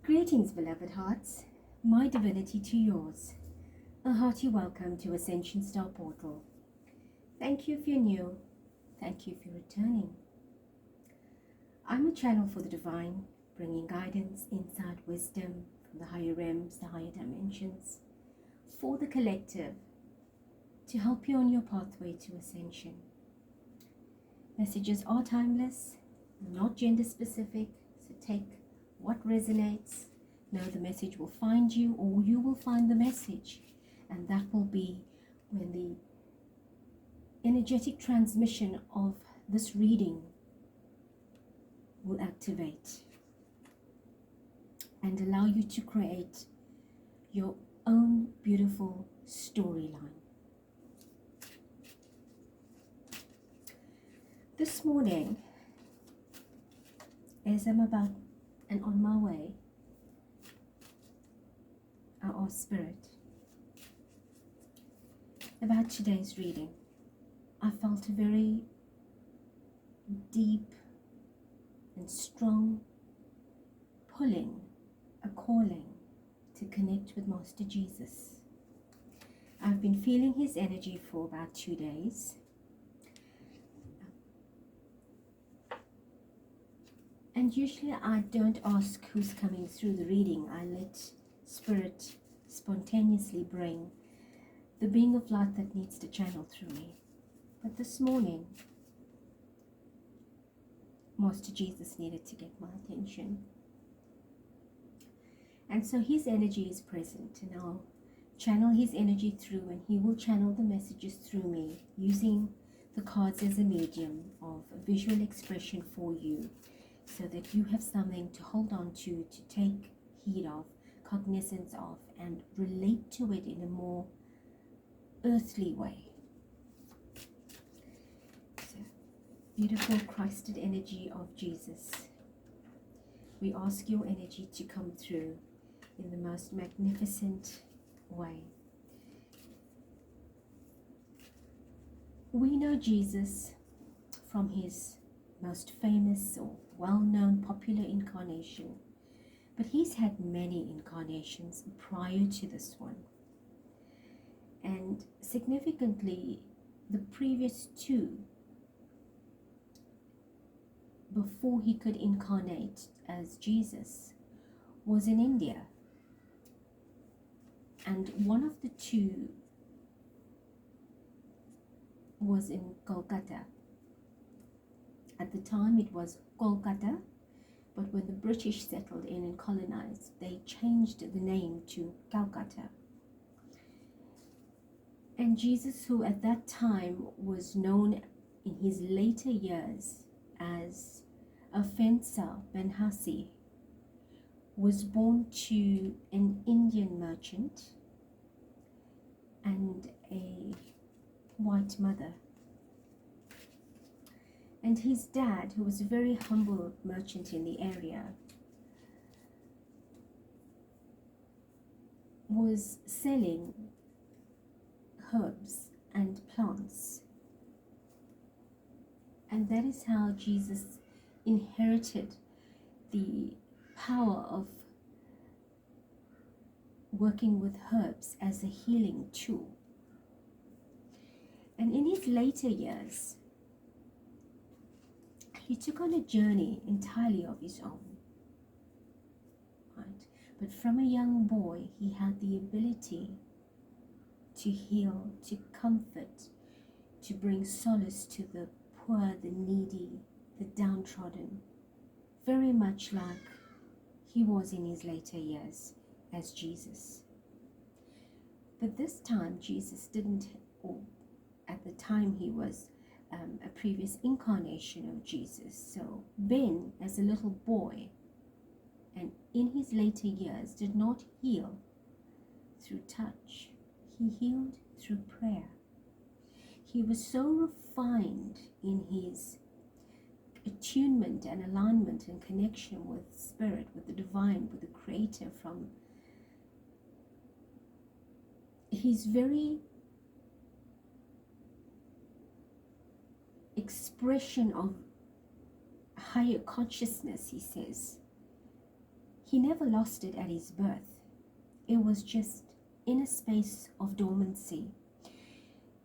Greetings, beloved hearts, my divinity to yours. A hearty welcome to Ascension Star Portal. Thank you if you're new. Thank you if you're returning. I'm a channel for the divine, bringing guidance, insight, wisdom from the higher realms, the higher dimensions, for the collective, to help you on your pathway to ascension. Messages are timeless, not gender specific, so take what resonates. Know the message will find you, or you will find the message, and that will be when the energetic transmission of this reading will activate and allow you to create your own beautiful storyline. This morning, as I'm about and on my way, I asked Spirit about today's reading. I felt a very deep and strong pulling, a calling to connect with Master Jesus. I've been feeling his energy for about 2 days. And usually I don't ask who's coming through the reading. I let Spirit spontaneously bring the being of light that needs to channel through me. But this morning, Master Jesus needed to get my attention. And so his energy is present, and I'll channel his energy through, and he will channel the messages through me using the cards as a medium of visual expression for you, so that you have something to hold on to take heed of, cognizance of, and relate to it in a more earthly way. So, beautiful Christed energy of Jesus, we ask your energy to come through in the most magnificent way. We know Jesus from his most famous or well-known popular incarnation, but he's had many incarnations prior to this one, and significantly the previous two before he could incarnate as Jesus was in India, and one of the two was in Kolkata. At the time it was Kolkata, but when the British settled in and colonized, they changed the name to Calcutta. And Jesus, who at that time was known in his later years as Afensa Benhassi, was born to an Indian merchant and a white mother. And his dad, who was a very humble merchant in the area, was selling herbs and plants. And that is how Jesus inherited the power of working with herbs as a healing tool. And in his later years, he took on a journey entirely of his own, right? But from a young boy, he had the ability to heal, to comfort, to bring solace to the poor, the needy, the downtrodden, very much like he was in his later years as Jesus. But this time, Jesus didn't, or at the time he was a previous incarnation of Jesus. So Ben, as a little boy, and in his later years, did not heal through touch. He healed through prayer. He was so refined in his attunement and alignment and connection with Spirit, with the divine, with the Creator, from his very expression of higher consciousness, he says. he never lost it at his birth. It was just in a space of dormancy.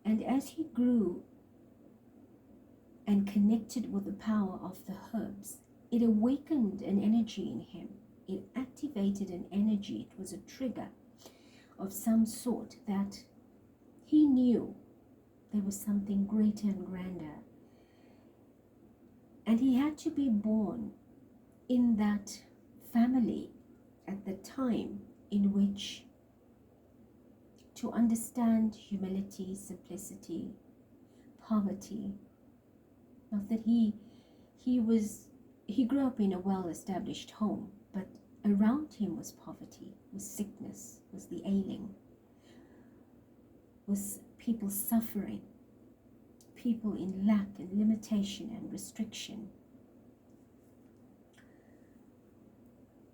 And as he grew and connected with the power of the herbs, it awakened an energy in him. It activated an energy. It was a trigger of some sort that he knew there was something greater and grander. And he had to be born in that family at the time in which to understand humility, simplicity, poverty. Not that he grew up in a well-established home, but around him was poverty, was sickness, was the ailing, was people suffering, people in lack and limitation and restriction.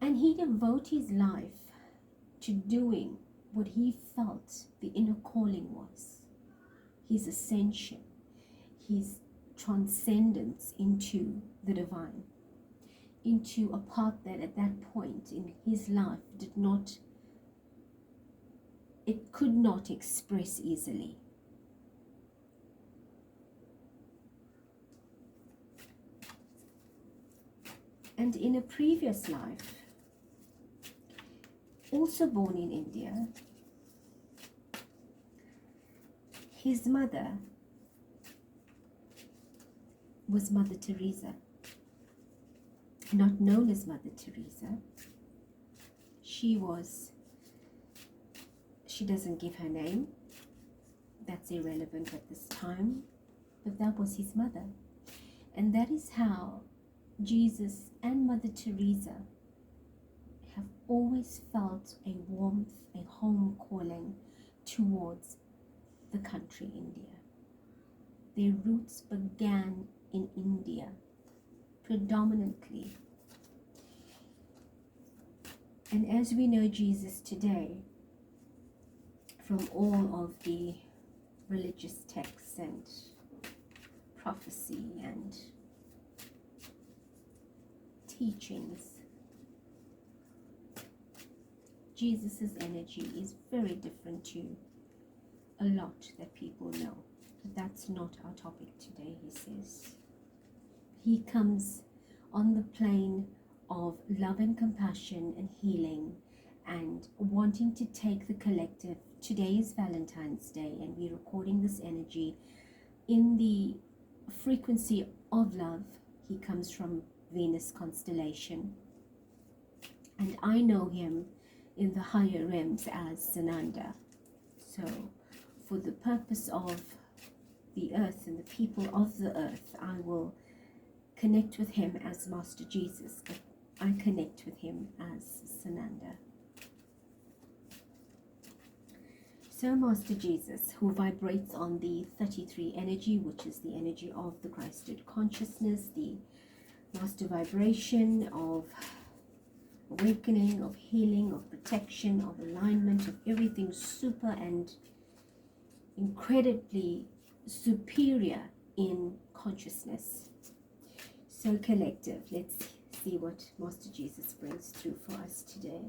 And he devoted his life to doing what he felt the inner calling was, his ascension, his transcendence into the divine, into a path that at that point in his life could not express easily. And in a previous life, also born in India, his mother was Mother Teresa, not known as Mother Teresa. She doesn't give her name. That's irrelevant at this time, but that was his mother. And that is how Jesus and Mother Teresa have always felt a warmth, a home calling towards the country India. Their roots began in India, predominantly. And as we know Jesus today, from all of the religious texts and prophecy and teachings, Jesus's energy is very different to a lot that people know. But that's not our topic today, he says. He comes on the plane of love and compassion and healing and wanting to take the collective. Today is Valentine's Day, and we're recording this energy in the frequency of love. He comes from Venus constellation, and I know him in the higher realms as Sananda. So for the purpose of the earth and the people of the earth, I will connect with him as Master Jesus, but I connect with him as Sananda. So Master Jesus, who vibrates on the 33 energy, which is the energy of the Christed consciousness, the master vibration of awakening, of healing, of protection, of alignment, of everything super and incredibly superior in consciousness. So collective, let's see what Master Jesus brings through for us today.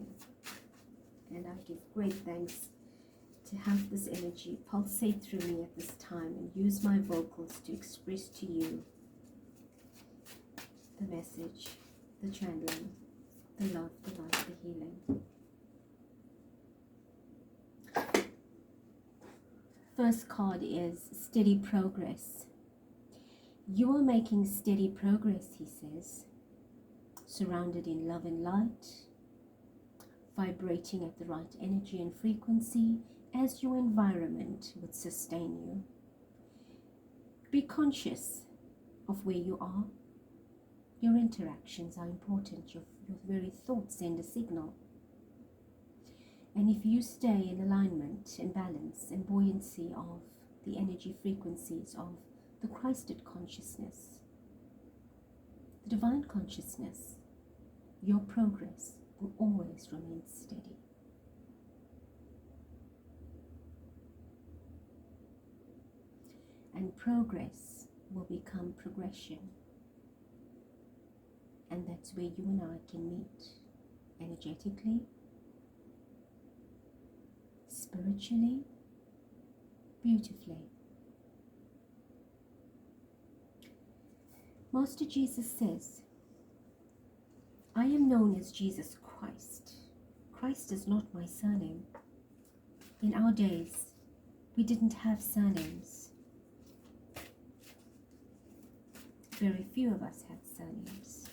And I give great thanks to have this energy pulsate through me at this time and use my vocals to express to you the message, the channeling, the love, the light, the healing. First card is steady progress. You are making steady progress, he says, surrounded in love and light, vibrating at the right energy and frequency as your environment would sustain you. Be conscious of where you are. Your interactions are important. Your very thoughts send a signal. And if you stay in alignment and balance and buoyancy of the energy frequencies of the Christed consciousness, the divine consciousness, your progress will always remain steady. And progress will become progression. And that's where you and I can meet energetically, spiritually, beautifully. Master Jesus says, I am known as Jesus Christ. Christ is not my surname. In our days, we didn't have surnames. Very few of us had surnames.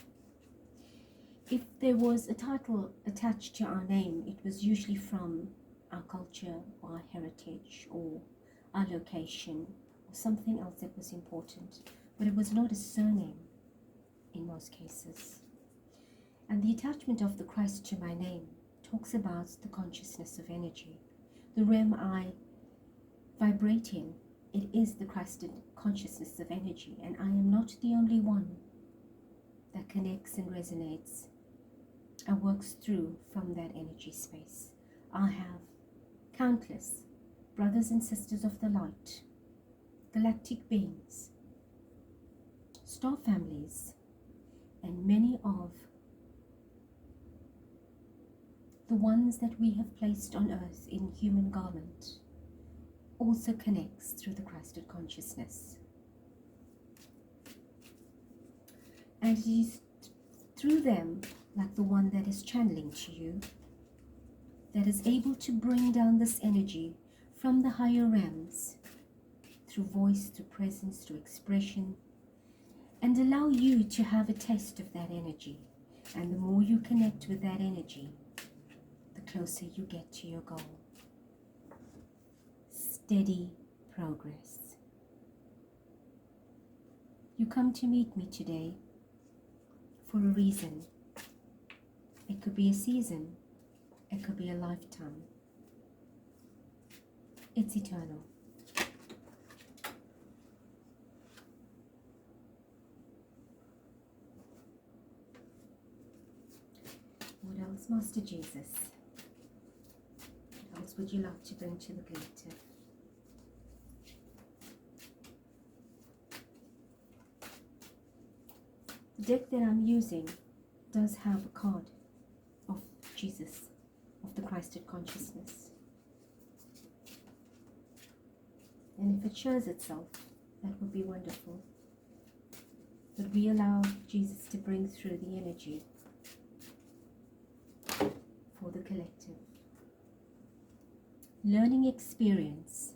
If there was a title attached to our name, it was usually from our culture or our heritage or our location or something else that was important, but it was not a surname in most cases. And the attachment of the Christ to my name talks about the consciousness of energy. The realm I vibrate in, it is the Christed consciousness of energy, and I am not the only one that connects and resonates and works through from that energy space. I have countless brothers and sisters of the light, galactic beings, star families, and many of the ones that we have placed on earth in human garment also connects through the Christed consciousness. And it is through them, like the one that is channeling to you, that is able to bring down this energy from the higher realms through voice, through presence, through expression, and allow you to have a taste of that energy. And the more you connect with that energy, the closer you get to your goal. Steady progress. You come to meet me today for a reason. It could be a season, it could be a lifetime. It's eternal. What else, Master Jesus? What else would you like to bring to the collective? The deck that I'm using does have a card of Jesus, of the Christed consciousness. And if it shows itself, that would be wonderful. But we allow Jesus to bring through the energy for the collective. Learning experience.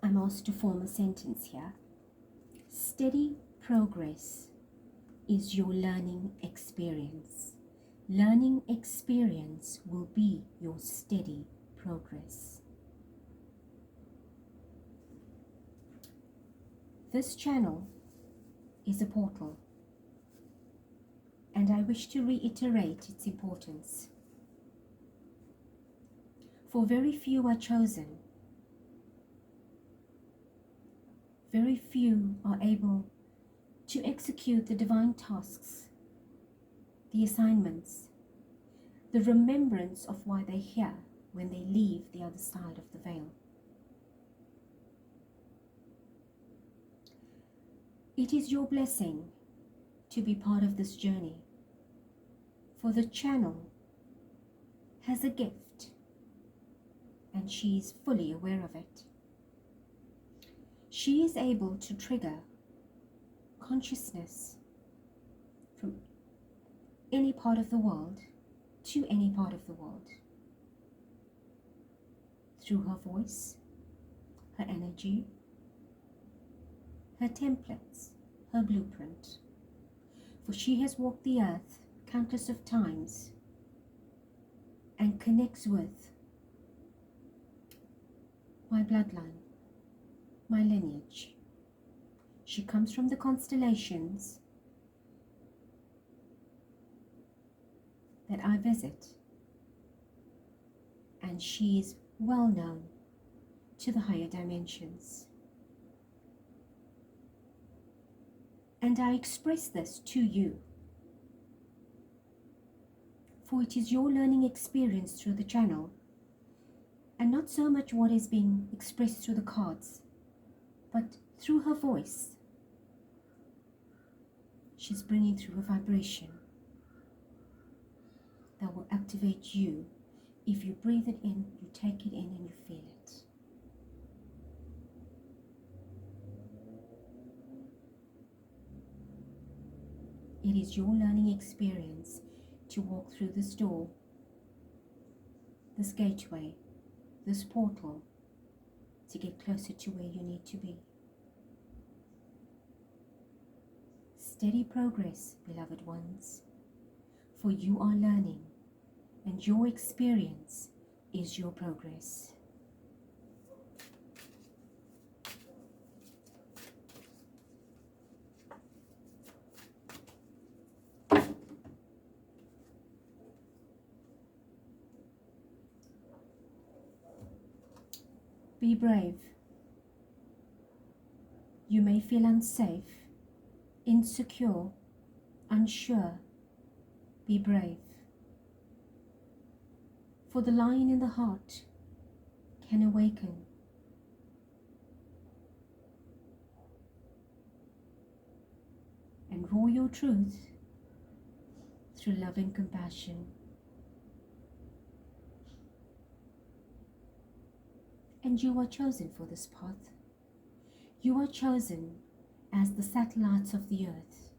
I'm asked to form a sentence here. Steady progress is your learning experience. Learning experience will be your steady progress. This channel is a portal, and I wish to reiterate its importance. For very few are chosen. Very few are able to execute the divine tasks, the assignments, the remembrance of why they're here when they leave the other side of the veil. It is your blessing to be part of this journey, for the channel has a gift, and she is fully aware of it. She is able to trigger consciousness from any part of the world to any part of the world through her voice, her energy, her templates, her blueprint. For she has walked the earth countless of times and connects with my bloodline, my lineage. She comes from the constellations that I visit, and she is well known to the higher dimensions. And I express this to you, for it is your learning experience through the channel, and not so much what is being expressed through the cards, but through her voice. She's bringing through a vibration that will activate you. If you breathe it in, you take it in and you feel it. It is your learning experience to walk through this door, this gateway, this portal, to get closer to where you need to be. Steady progress, beloved ones, for you are learning, and your experience is your progress. Be brave. You may feel unsafe, insecure, unsure. Be brave. For the lion in the heart can awaken. And roar your truth through love and compassion. And you are chosen for this path. You are chosen as the satellites of the earth,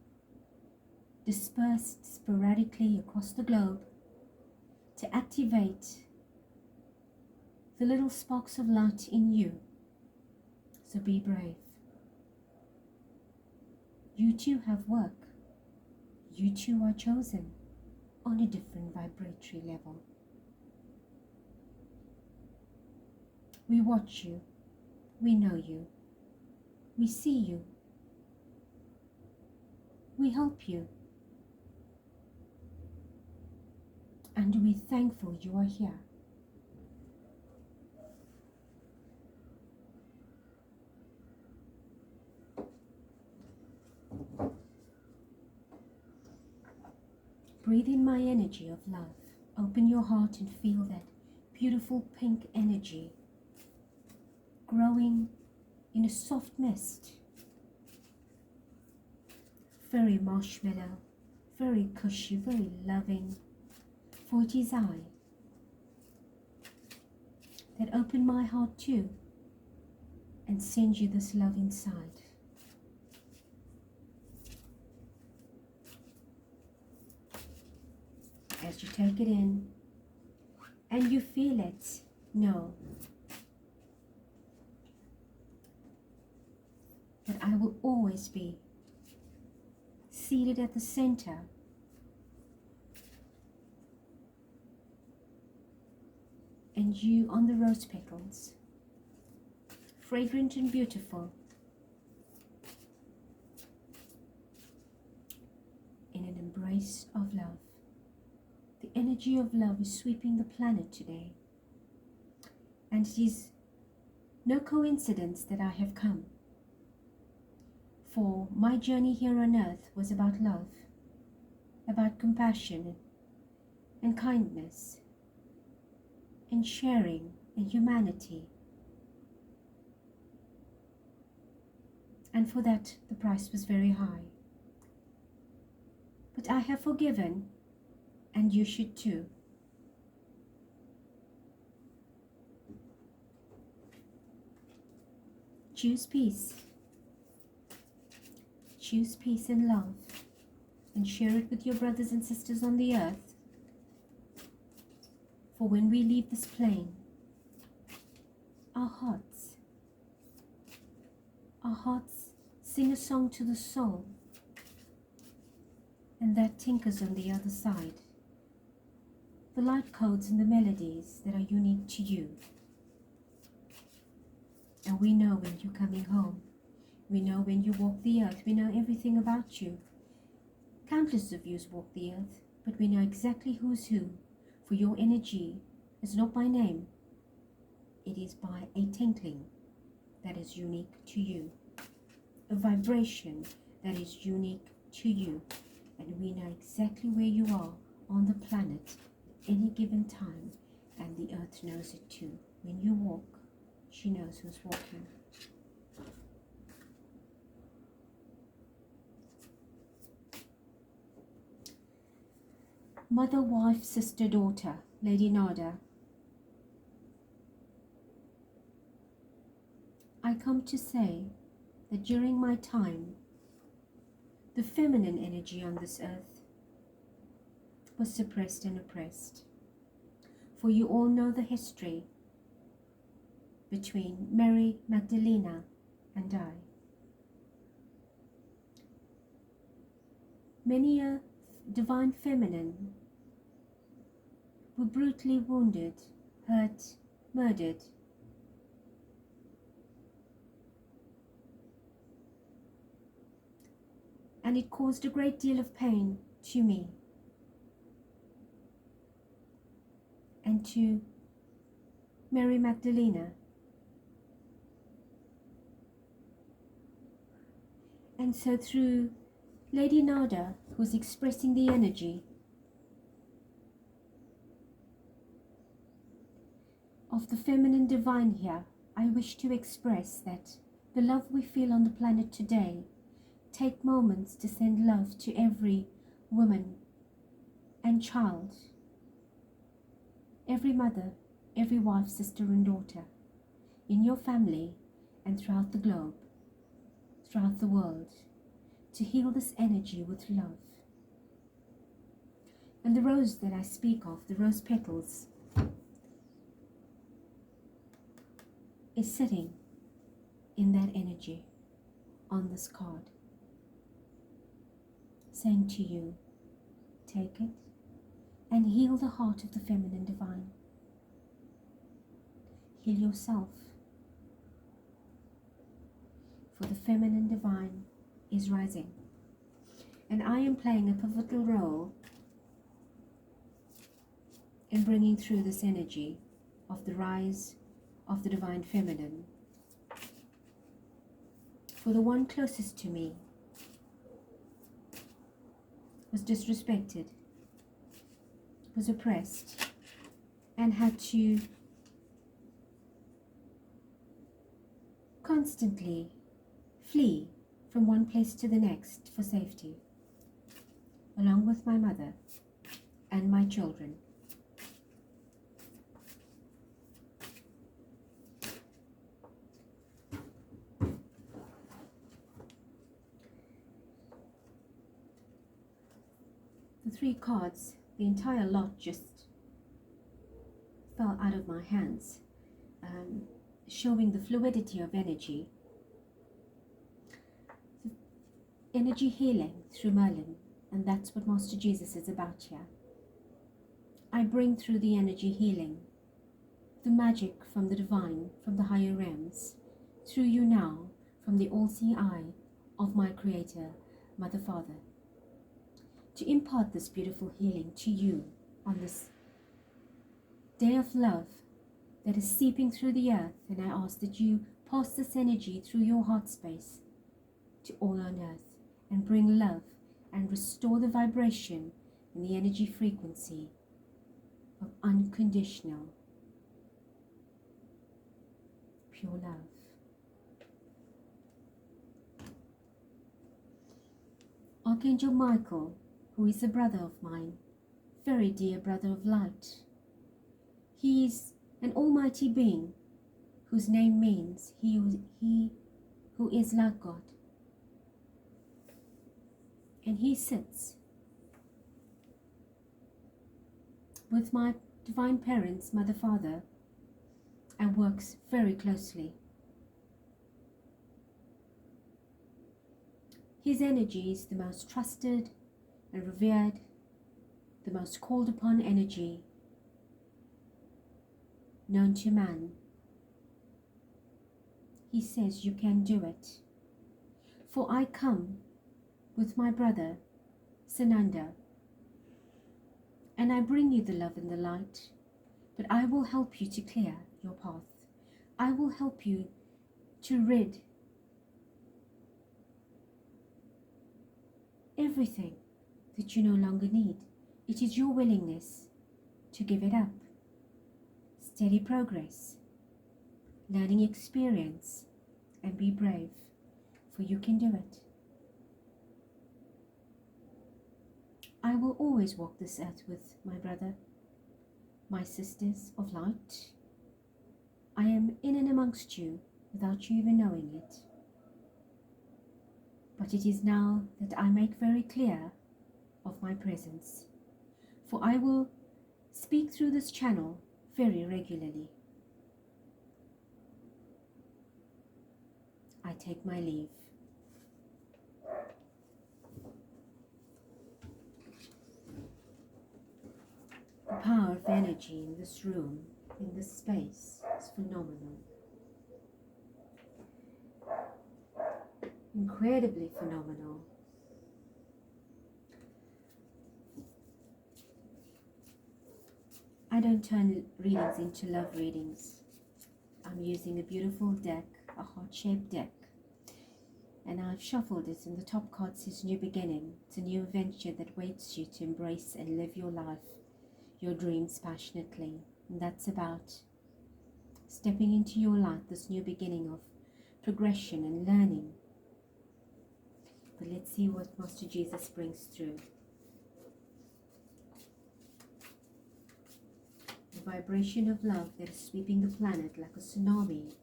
dispersed sporadically across the globe to activate the little sparks of light in you. So be brave. You too have work. You too are chosen on a different vibratory level. We watch you. We know you. We see you. We help you. And we're thankful you are here. Breathe in my energy of love. Open your heart and feel that beautiful pink energy growing in a soft mist. Very marshmallow, very cushy, very loving. For it is I that open my heart too and send you this love inside. As you take it in and you feel it, know that I will always be seated at the center and you on the rose petals, fragrant and beautiful, in an embrace of love. The energy of love is sweeping the planet today, and it is no coincidence that I have come. For my journey here on earth was about love, about compassion and kindness and sharing and humanity. And for that the price was very high. But I have forgiven, and you should too. Choose peace. Choose peace and love, and share it with your brothers and sisters on the earth. For when we leave this plane, our hearts sing a song to the soul, and that tinkers on the other side. The light codes and the melodies that are unique to you. And we know when you're coming home. We know when you walk the earth. We know everything about you. Countless of yous walk the earth, but we know exactly who's who. For your energy is not by name. It is by a tinkling that is unique to you. A vibration that is unique to you. And we know exactly where you are on the planet at any given time. And the earth knows it too. When you walk, she knows who's walking. Mother, wife, sister, daughter, Lady Nada, I come to say that during my time, the feminine energy on this earth was suppressed and oppressed. For you all know the history between Mary Magdalena and I. Many a divine feminine were brutally wounded, hurt, murdered. And it caused a great deal of pain to me and to Mary Magdalena. And so through Lady Nada, who's expressing the energy of the feminine divine here, I wish to express that the love we feel on the planet today, take moments to send love to every woman and child, every mother, every wife, sister and daughter, in your family and throughout the globe, throughout the world, to heal this energy with love. And the rose that I speak of, the rose petals, is sitting in that energy on this card, saying to you, take it and heal the heart of the feminine divine. Heal yourself, for the feminine divine is rising. And I am playing a pivotal role in bringing through this energy of the rise of the divine feminine. For the one closest to me was disrespected, was oppressed, and had to constantly flee from one place to the next for safety, along with my mother and my children. The three cards, the entire lot just fell out of my hands, showing the fluidity of energy. The energy healing through Merlin, and that's what Master Jesus is about here. I bring through the energy healing, the magic from the divine, from the higher realms, through you now, from the all-seeing eye of my Creator, Mother Father, to impart this beautiful healing to you on this day of love that is seeping through the earth. And I ask that you pass this energy through your heart space to all on earth and bring love and restore the vibration and the energy frequency of unconditional, pure love. Archangel Michael, who is a brother of mine, very dear brother of light. He is an almighty being whose name means he who is like God. And he sits with my divine parents, Mother, Father, and works very closely. His energy is the most trusted and revered, the most called upon energy known to man. He says, you can do it. For I come with my brother, Sananda, and I bring you the love and the light, but I will help you to clear your path. I will help you to rid everything that you no longer need. It is your willingness to give it up. Steady progress, learning experience, and be brave, for you can do it. I will always walk this earth with my brother, my sisters of light. I am in and amongst you without you even knowing it. But it is now that I make very clear of my presence, for I will speak through this channel very regularly. I take my leave. The power of energy in this room, in this space, is phenomenal. Incredibly phenomenal. I don't turn readings into love readings. I'm using a beautiful deck, a heart-shaped deck. And I've shuffled it, and the top card says New Beginning. It's a new adventure that waits you to embrace and live your life, your dreams passionately. And that's about stepping into your light, this new beginning of progression and learning. But let's see what Master Jesus brings through. The vibration of love that is sweeping the planet like a tsunami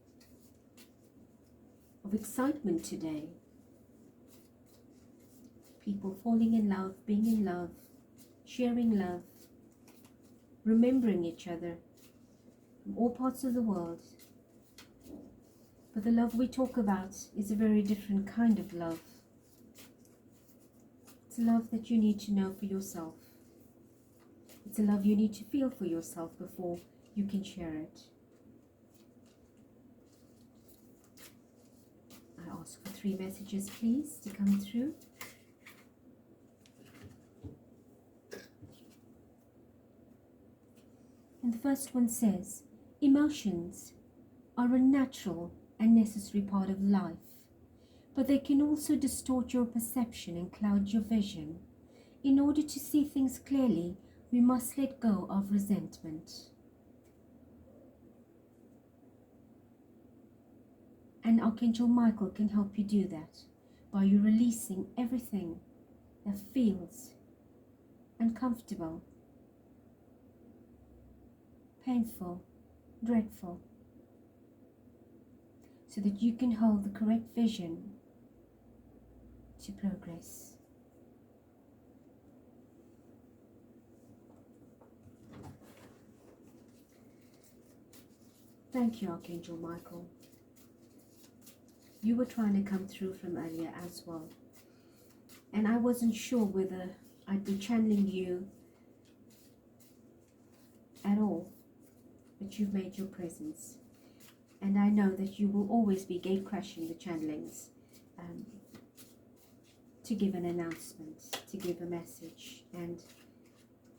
of excitement today. People falling in love, being in love, sharing love, remembering each other from all parts of the world. But the love we talk about is a very different kind of love. It's a love that you need to know for yourself. It's a love you need to feel for yourself before you can share it. I ask for 3 messages, please, to come through. And the first one says, emotions are a natural and necessary part of life, but they can also distort your perception and cloud your vision. In order to see things clearly, we must let go of resentment. And Archangel Michael can help you do that by you releasing everything that feels uncomfortable, painful, dreadful, so that you can hold the correct vision to progress. Thank you, Archangel Michael. You were trying to come through from earlier as well. And I wasn't sure whether I'd be channeling you at all, but you've made your presence. And I know that you will always be gate crashing the channelings to give an announcement, to give a message. And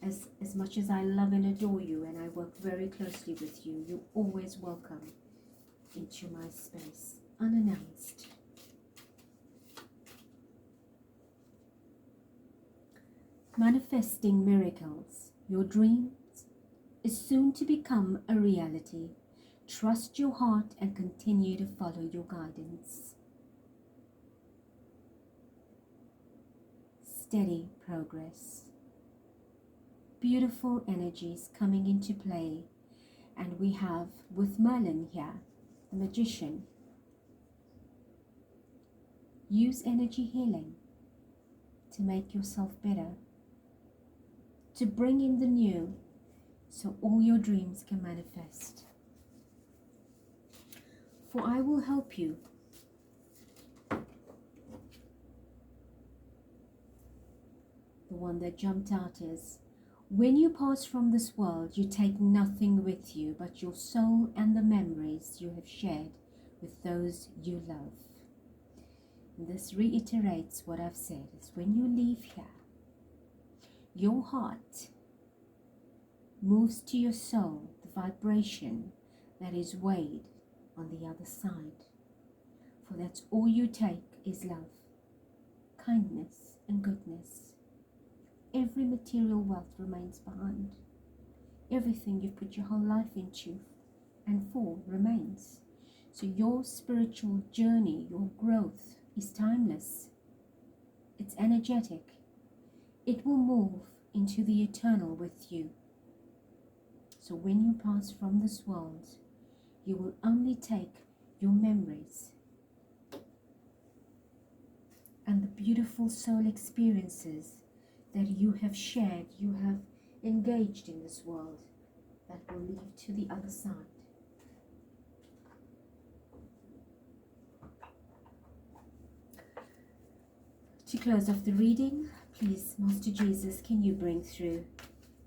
as much as I love and adore you, and I work very closely with you, you're always welcome into my space, unannounced. Manifesting miracles. Your dreams is soon to become a reality. Trust your heart and continue to follow your guidance. Steady progress. Beautiful energies coming into play, and we have with Merlin here, the magician. Use energy healing to make yourself better, to bring in the new, so all your dreams can manifest. For I will help you. The one that jumped out is, when you pass from this world, you take nothing with you but your soul and the memories you have shared with those you love. And this reiterates what I've said, is when you leave here, your heart moves to your soul, the vibration that is weighed on the other side. For that's all you take is love, kindness and goodness. Every material wealth remains behind. Everything you've put your whole life into and for remains. So your spiritual journey, your growth is timeless. It's energetic. it will move into the eternal with you. So when you pass from this world, you will only take your memories and the beautiful soul experiences that you have shared, you have engaged in this world, that will lead to the other side. To close off the reading, please, Master Jesus, can you bring through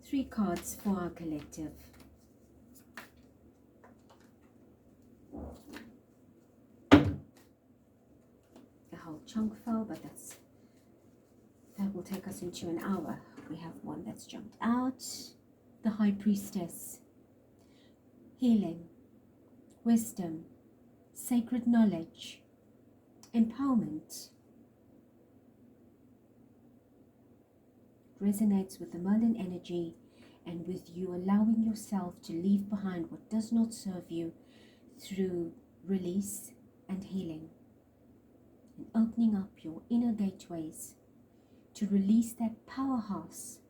3 cards for our collective? The whole chunk fell, but that will take us into an hour. We have one that's jumped out. The High Priestess. Healing, wisdom, sacred knowledge, empowerment. Resonates with the Merlin energy and with you allowing yourself to leave behind what does not serve you through release and healing, and opening up your inner gateways to release that powerhouse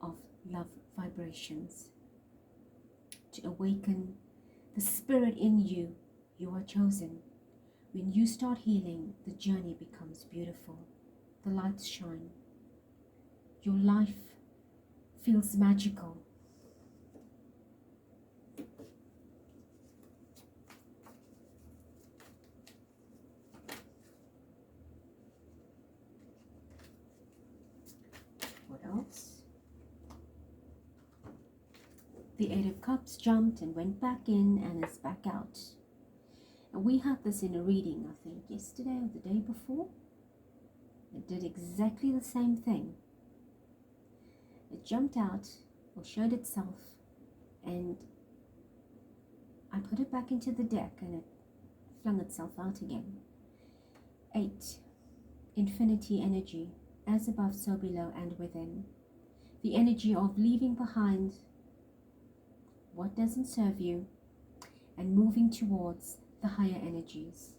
of love vibrations, to awaken the spirit in you. You are chosen. When you start healing, the journey becomes beautiful. The lights shine. Your life feels magical. What else? The Eight of Cups jumped and went back in and is back out. And we had this in a reading, I think, yesterday or the day before. It did exactly the same thing. It jumped out or showed itself, and I put it back into the deck and it flung itself out again. 8. Infinity energy, as above, so below and within. The energy of leaving behind what doesn't serve you and moving towards the higher energies.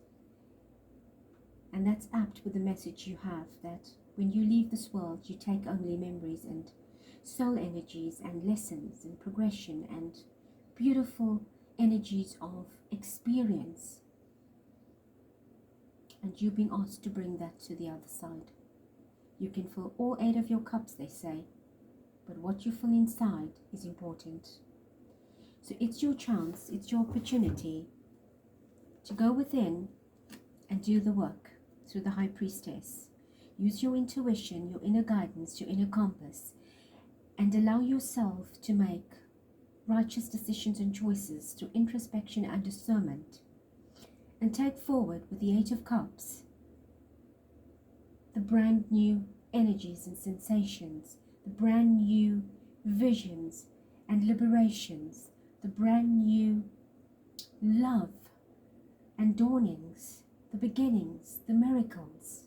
And that's apt with the message you have, that when you leave this world, you take only memories and soul energies and lessons and progression and beautiful energies of experience. And you've been asked to bring that to the other side. You can fill all 8 of your cups, they say, but what you fill inside is important. So it's your chance, it's your opportunity to go within and do the work through the High Priestess. Use your intuition, your inner guidance, your inner compass, and allow yourself to make righteous decisions and choices through introspection and discernment. And take forward with the 8 of Cups the brand new energies and sensations, the brand new visions and liberations, the brand new love and dawnings, the beginnings, the miracles.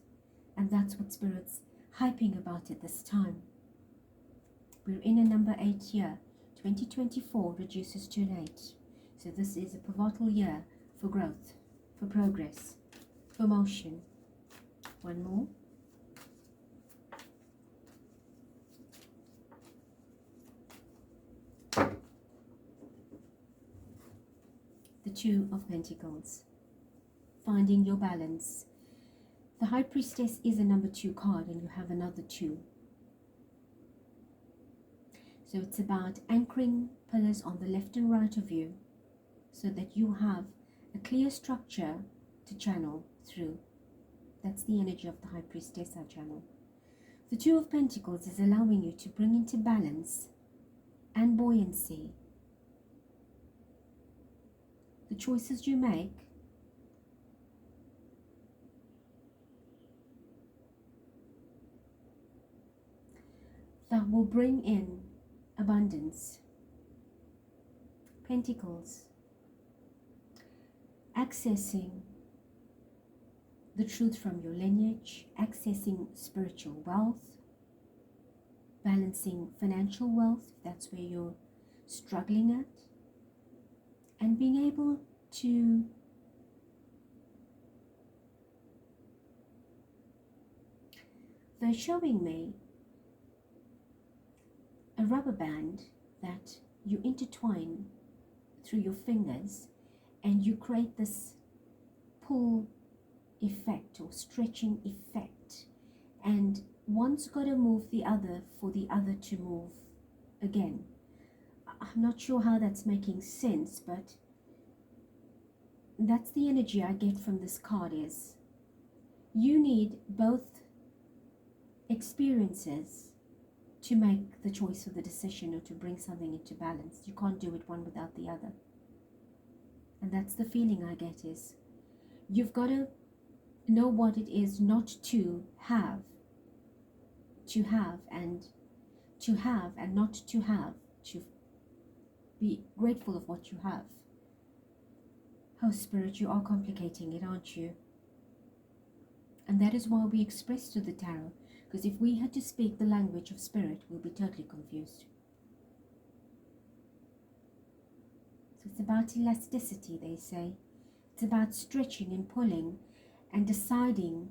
And that's what Spirit's hyping about at this time. We're in a number 8 year. 2024 reduces to an 8. So this is a pivotal year for growth, for progress, for motion. One more. The 2 of Pentacles. Finding your balance. The High Priestess is a number 2 card, and you have another 2. So it's about anchoring pillars on the left and right of you so that you have a clear structure to channel through. That's the energy of the High Priestess I channel. The 2 of Pentacles is allowing you to bring into balance and buoyancy the choices you make that will bring in abundance. Pentacles, accessing the truth from your lineage, accessing spiritual wealth, balancing financial wealth, if that's where you're struggling at, and being able to they're showing me a rubber band that you intertwine through your fingers, and you create this pull effect or stretching effect, and one's got to move the other for the other to move again. I'm not sure how that's making sense, but that's the energy I get from this card. Is you need both experiences to make the choice or the decision, or to bring something into balance. You can't do it one without the other. And that's the feeling I get, is you've got to know what it is not to have, and to have and not to have, to be grateful of what you have. Oh, Spirit, you are complicating it, aren't you? And that is why we express to the tarot, because if we had to speak the language of Spirit, we'll be totally confused. So it's about elasticity, they say. It's about stretching and pulling and deciding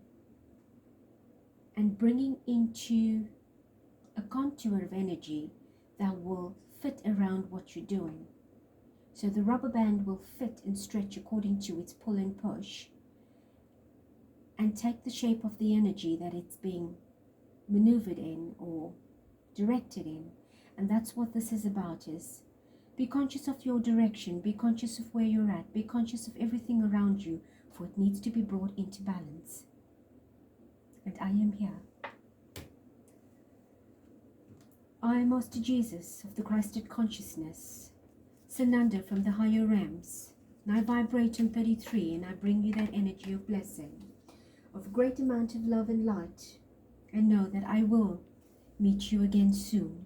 and bringing into a contour of energy that will fit around what you're doing. So the rubber band will fit and stretch according to its pull and push, and take the shape of the energy that it's being maneuvered in or directed in. And that's what this is about, is be conscious of your direction, be conscious of where you're at, be conscious of everything around you, for it needs to be brought into balance. And I am here. I, Master Jesus of the Christed Consciousness, Sananda from the higher realms, and I vibrate on 33, and I bring you that energy of blessing, of great amount of love and light, and know that I will meet you again soon.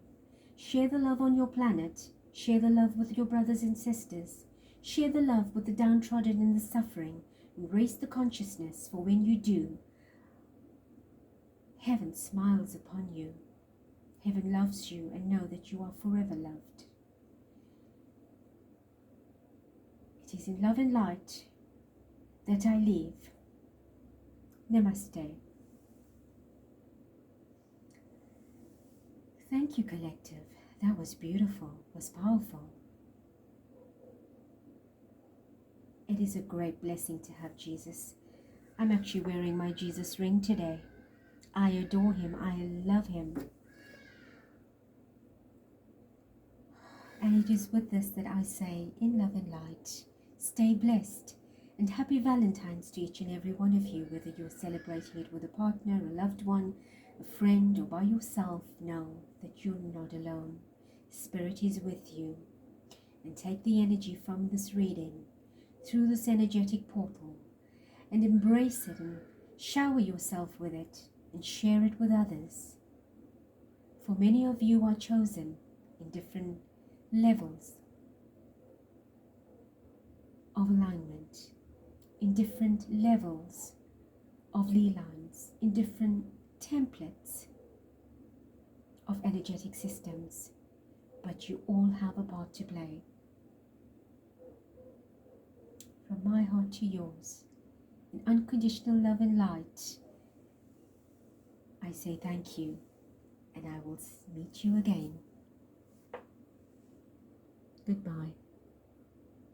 Share the love on your planet, share the love with your brothers and sisters, share the love with the downtrodden and the suffering, and raise the consciousness, for when you do, heaven smiles upon you. Heaven loves you, and know that you are forever loved. It is in love and light that I leave. Namaste. Thank you, collective. That was beautiful, was powerful. It is a great blessing to have Jesus. I'm actually wearing my Jesus ring today. I adore him. I love him. And it is with this that I say, in love and light, stay blessed, and happy Valentine's to each and every one of you, whether you're celebrating it with a partner, a loved one, a friend, or by yourself. Know that you're not alone. Spirit is with you. And take the energy from this reading through this energetic portal and embrace it and shower yourself with it and share it with others. For many of you are chosen in different levels of alignment, in different levels of ley lines, in different templates of energetic systems, but you all have a part to play. From my heart to yours, in unconditional love and light, I say thank you, and I will meet you again. Goodbye.